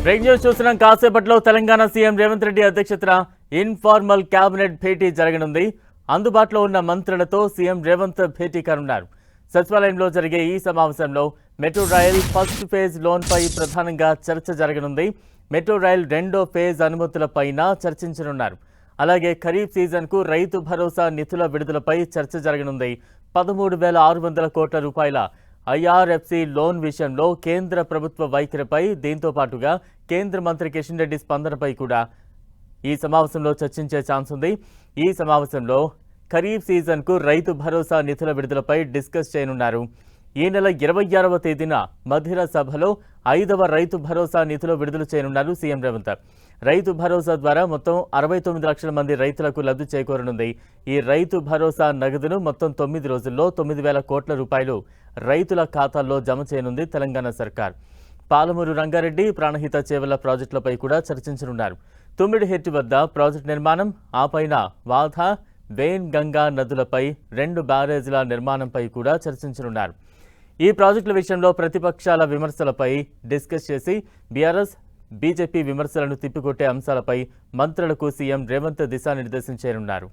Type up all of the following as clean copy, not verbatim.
Break news చూస్తున్నాం. కాసేపట్లో Telangana CM Revanth Reddy అధ్యక్షతన ఇన్ఫార్మల్ కేబినెట్ భేటీ జరగనుంది. అందుబాటులో ఉన్న మంత్రులతో సీఎం రేవంత్ భేటీ కానున్నారు. సచివాలయంలో జరిగే ఈ సమావేశంలో మెట్రో రైల్ ఫస్ట్ ఫేజ్ లోన్పై ప్రధానంగా చర్చ జరగనుంది. మెట్రో రైల్ రెండో ఫేజ్ అనుమతులపైన చర్చించనున్నారు. అలాగే ఖరీఫ్ సీజన్కు రైతు భరోసా నిధుల విడుదలపై చర్చ జరగనుంది. 13,600 కోట్ల రూపాయల ఐఆర్ఎఫ్సి లోన్ విషయంలో కేంద్ర ప్రభుత్వ వైఖరిపై, దీంతో పాటుగా కేంద్ర మంత్రి కిషన్ రెడ్డి స్పందనపై కూడా ఈ సమావేశంలో చర్చించే ఛాన్స్ ఉంది. ఈ సమావేశంలో ఖరీఫ్ సీజన్కు రైతు భరోసా నిధుల విడుదలపై డిస్కస్ చేయనున్నారు. ఈ నెల 26వ తేదీన మధిర సభలో 5వ రైతు భరోసా నిధులు విడుదల చేయనున్నారు సీఎం రేవంత్. రైతు భరోసా ద్వారా మొత్తం 69 లక్షల మంది రైతులకు లబ్ధి చేకూరనుంది. ఈ రైతు భరోసా నగదును మొత్తం 9 రోజుల్లో 9,000 కోట్ల రూపాయలు రైతుల ఖాతాల్లో జమ చేయనుంది తెలంగాణ సర్కార్. పాలమూరు రంగారెడ్డి, ప్రాణహిత చేవెళ్ల ప్రాజెక్టులపై కూడా చర్చించనున్నారు. తుమ్మిడిహెట్టి వద్ద ప్రాజెక్టు నిర్మాణం, ఆ పైన వాధా, వేన్ గంగా నదులపై 2 బ్యారేజీల నిర్మాణంపై కూడా చర్చించనున్నారు. ఈ ప్రాజెక్టుల విషయంలో ప్రతిపక్షాల విమర్శలపై డిస్కస్ చేసి బీఆర్ఎస్, బీజేపీ విమర్శలను తిప్పికొట్టే అంశాలపై మంత్రులకు సీఎం రేవంత్ దిశానిర్దేశం చేయనున్నారు.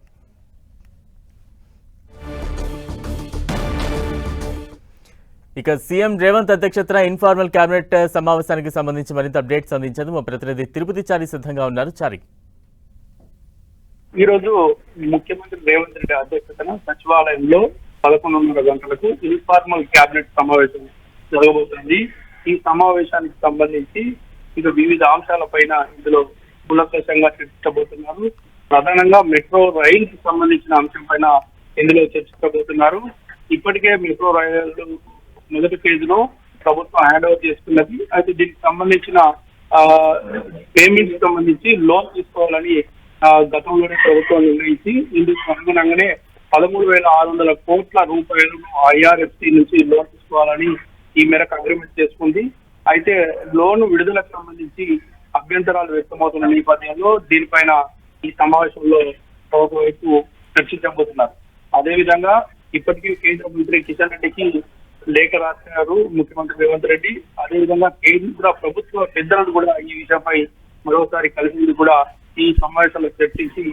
ఇక సీఎం రేవంత్ అధ్యక్షతన ఇన్ఫార్మల్ కేబినెట్ సమావేశానికి సంబంధించి మరింత అప్డేట్స్ అందించేందుకు మా ప్రతినిధి తిరుపతి చారి సిద్ధంగా ఉన్నారు. చారి, ఈ రోజు ముఖ్యమంత్రి రేవంత్ రెడ్డి అధ్యక్షతన సచివాలయంలో 11:30 గంటలకు ఇన్ఫార్మల్ కేబినెట్ సమావేశం జరగబోతుంది. ఈ సమావేశానికి సంబంధించి ఇక వివిధ అంశాలపైన ఇందులో కూలంకషంగా చర్చించబోతున్నారు. ప్రధానంగా మెట్రో రైల్ కి సంబంధించిన అంశం పైన ఇందులో చర్చించబోతున్నారు. ఇప్పటికే మెట్రో రైలు మొదటి ఫేజ్ లో ప్రభుత్వం హ్యాండ్ ఓవర్ చేసుకున్నది. అయితే దీనికి సంబంధించిన పేమెంట్స్ సంబంధించి లోన్ తీసుకోవాలని గతంలోనే ప్రభుత్వం నిర్ణయించి ఇందుకు అనుగుణంగానే 13,600 కోట్ల రూపాయలను ఐఆర్ఎఫ్సి నుంచి లోన్ తీసుకోవాలని ఈ మేరకు అగ్రిమెంట్ చేసుకుంది. అయితే లోన్ విడుదలకు సంబంధించి అభ్యంతరాలు వ్యక్తమవుతున్న నేపథ్యంలో దీనిపైన ఈ సమావేశంలో ఒకవైపు చర్చించబోతున్నారు. అదేవిధంగా ఇప్పటికీ కేంద్ర మంత్రి కిషన్ రెడ్డికి లేఖ రాశారు ముఖ్యమంత్రి రేవంత్ రెడ్డి. అదేవిధంగా కేంద్ర ప్రభుత్వ పెద్దలను కూడా ఈ విషయంపై మరోసారి కలిసింది కూడా ఈ సమావేశంలో చర్చించి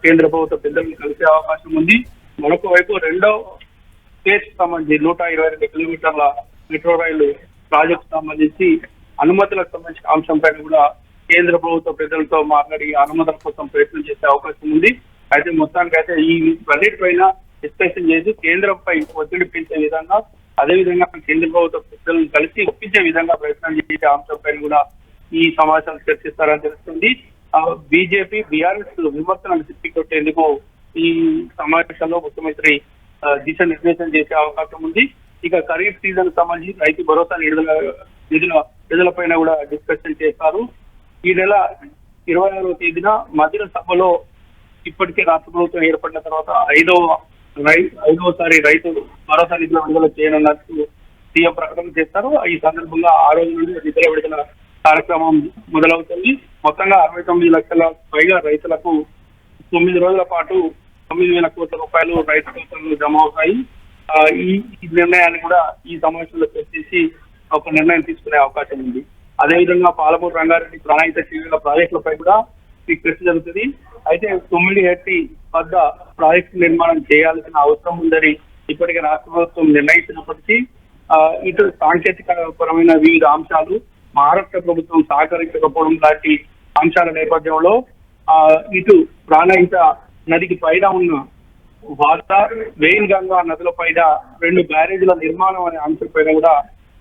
కేంద్ర ప్రభుత్వ పెద్దలను కలిసే అవకాశం ఉంది. మరొక వైపు రెండో ఫేజ్ సంబంధించి 122 కిలోమీటర్ల మెట్రో రైలు ప్రాజెక్టు సంబంధించి అనుమతులకు సంబంధించిన అంశంపైన కూడా కేంద్ర ప్రభుత్వ పెద్దలతో మాట్లాడి అనుమతుల కోసం ప్రయత్నం చేసే అవకాశం ఉంది. అయితే మొత్తానికి అయితే ఈ అన్నిటిపైన డిస్కషన్ చేసి కేంద్రంపై ఒత్తిడి పెంచే విధంగా, అదేవిధంగా కేంద్ర ప్రభుత్వ పెద్దలను కలిసి ఒప్పించే విధంగా ప్రయత్నం చేసే అంశంపైన కూడా ఈ సమావేశాలు చర్చిస్తారని తెలుస్తుంది. బీజేపీ, బీఆర్ఎస్ విమర్శలను తిప్పికొట్టేందుకు ఈ సమావేశంలో ముఖ్యమంత్రి దిశానిర్దేశం చేసే అవకాశం ఉంది. ఇక ఖరీఫ్ సీజన్ సంబంధించి రైతు భరోసా నిధులపైన కూడా డిస్కషన్ చేస్తారు. ఈ నెల 26వ తేదీన మధిర సభలో ఇప్పటికే రాష్ట్ర ప్రభుత్వం ఏర్పడిన తర్వాత ఐదవసారి రైతు భరోసా నిధుల విడుదల చేయనున్నట్టు సీఎం ప్రకటన చేస్తారు. ఈ సందర్భంగా ఆ రోజు నుండి నిధుల విడుదల కార్యక్రమం మొదలవుతుంది. మొత్తంగా 69 లక్షల పైగా రైతులకు 9 రోజుల పాటు 9,000 కోట్ల రూపాయలు రైతు ఖాతాల్లో జమ అవుతాయి. ఈ నిర్ణయాన్ని కూడా ఈ సమావేశంలో చర్చించి ఒక నిర్ణయం తీసుకునే అవకాశం ఉంది. అదేవిధంగా పాలమూరు రంగారెడ్డి, ప్రాణహిత చేవెళ్ల ప్రాజెక్టులపై కూడా ఈ చర్చ జరుగుతుంది. అయితే తుమ్మిడిహెట్టి వద్ద ప్రాజెక్టు నిర్మాణం చేయాల్సిన అవసరం ఉందని ఇప్పటికే రాష్ట్ర ప్రభుత్వం నిర్ణయించినప్పటికీ ఇటు సాంకేతిక పరమైన వివిధ అంశాలు, మహారాష్ట్ర ప్రభుత్వం సహకరించకపోవడం లాంటి అంశాల నేపథ్యంలో ఇటు ప్రాణహిత నదికి పైన ఉన్న వాధా, వేన్ గంగా నదుల పైన 2 బ్యారేజీల నిర్మాణం అనే అంశంపైన కూడా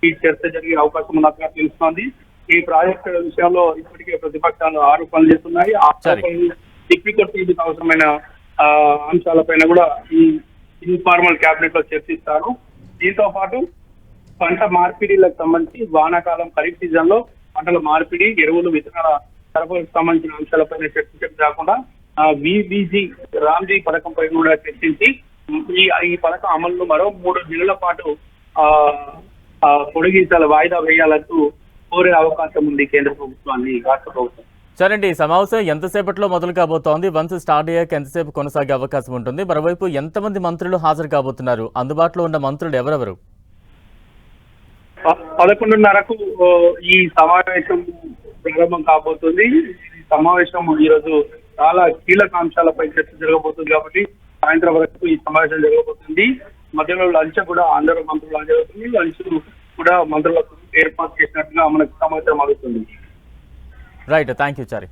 ఈ చర్చ జరిగే అవకాశం ఉన్నట్టుగా తెలుస్తోంది. ఈ ప్రాజెక్టు విషయంలో ఇప్పటికే ప్రతిపక్షాలు ఆరోపణలు చేస్తున్నాయి. ఆ ఆరోపణలు తిప్పికొట్టేందుకు అవసరమైన అంశాలపైన కూడా ఈ ఇన్ఫార్మల్ కేబినెట్ లో చర్చిస్తారు. దీంతో పాటు పంట మార్పిడిలకు సంబంధించి వానాకాలం ఖరీఫ్ సీజన్ లో పంటల మార్పిడి, ఎరువులు, విత్తనాల సరఫరాకు సంబంధించిన అంశాలపైన చర్చించడం కాకుండా విబీజీ రామ్జీ పథకం పైన కూడా చర్చించి ఈ పథకం అమలును మరో 3 నెలల పాటు పొడిగించాలి, వాయిదా వేయాలంటూ కోరే అవకాశం ఉంది కేంద్ర ప్రభుత్వాన్ని, రాష్ట్ర ప్రభుత్వం. సరేండి, ఈ సమావేశం ఎంతసేపట్లో మొదలు కాబోతోంది? వన్స్ స్టార్ట్ అయ్యాక ఎంతసేపు కొనసాగే అవకాశం ఉంటుంది? మరోవైపు ఎంతమంది మంత్రులు హాజరు కాబోతున్నారు? అందుబాటులో ఉన్న మంత్రులు ఎవరెవరు? 11:30కు ఈ సమావేశం ప్రారంభం కాబోతుంది. ఈ సమావేశం ఈరోజు చాలా కీలక అంశాలపై చర్చ జరగబోతుంది కాబట్టి సాయంత్రం వరకు ఈ సమావేశం జరగబోతుంది. మధ్యలో లంచ్ కూడా అందరూ మంత్రులు హాజరవుతుంది. లంచ్ కూడా మంత్రులకు ఏర్పాటు చేసినట్టుగా మనకు సమాచారం అందుతుంది. Right, thank you Chari.